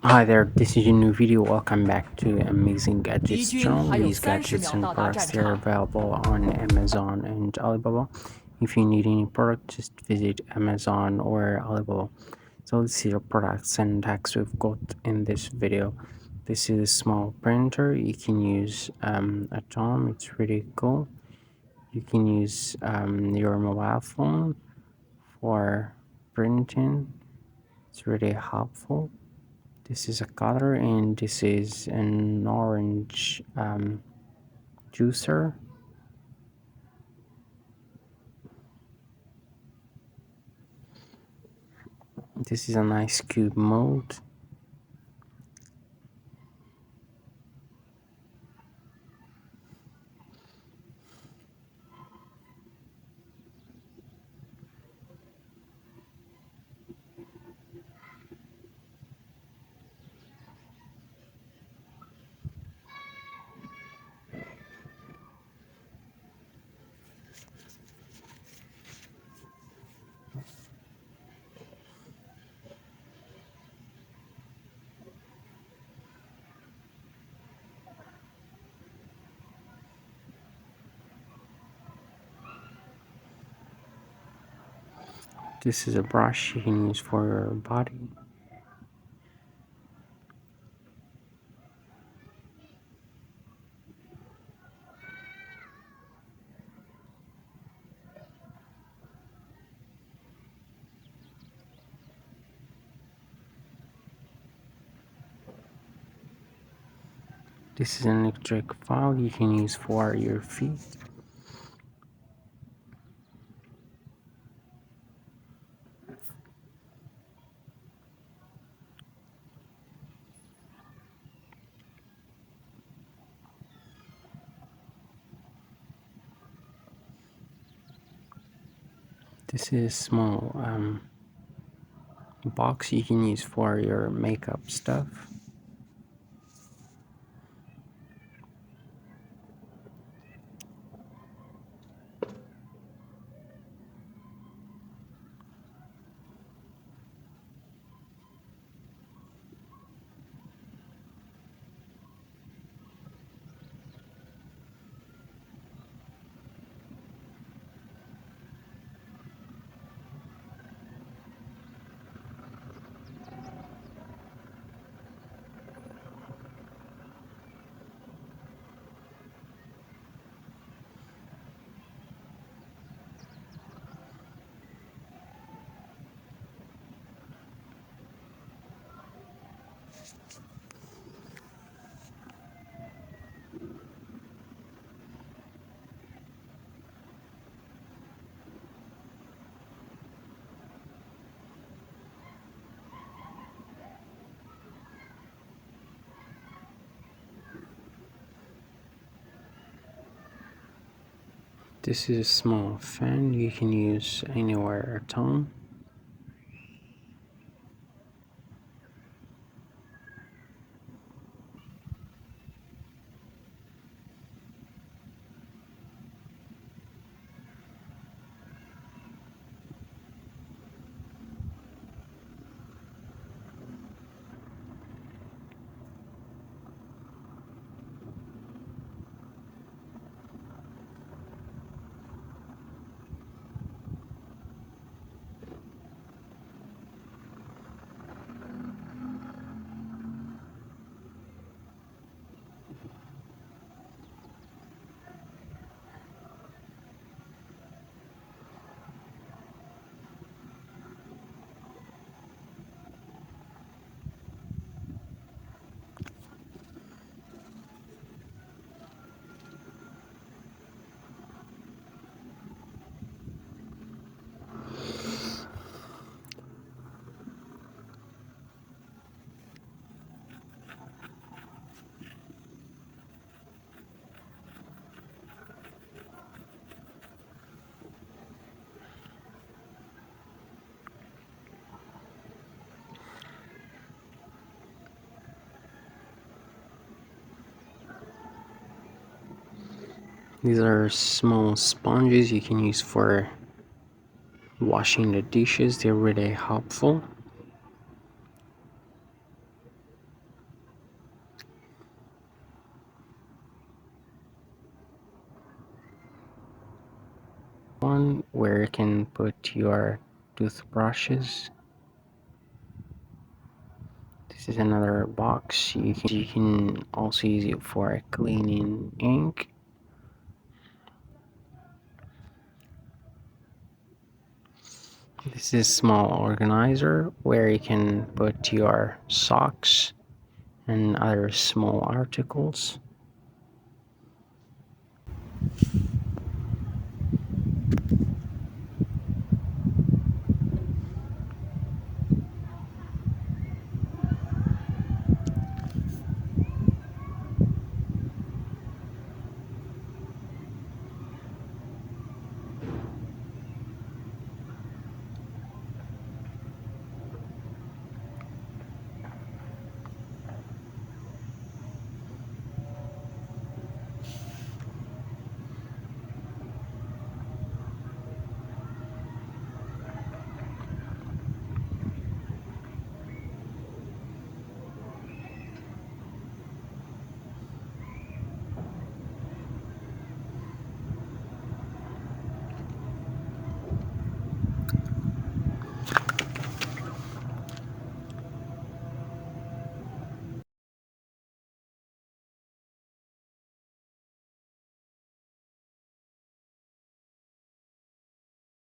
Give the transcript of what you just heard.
Hi there, this is a new video. Welcome back to Amazing Gadgets channel. These gadgets and products they are available on Amazon and Alibaba. If you need any product, just visit Amazon or Alibaba. So let's see the products and hacks we've got in this video. This is a small printer. You can use at home. It's really cool. You can use your mobile phone for printing. It's really helpful. This is a color and this is an orange juicer. This is an ice cube mode. This is a brush you can use for your body. This is an electric file you can use for your feet. This is a small box you can use for your makeup stuff. This is a small fan you can use anywhere at home. These are small sponges you can use for washing the dishes. They're really helpful. one where you can put your toothbrushes. This is another box. You can also use it for cleaning ink. This is small organizer where you can put your socks and other small articles.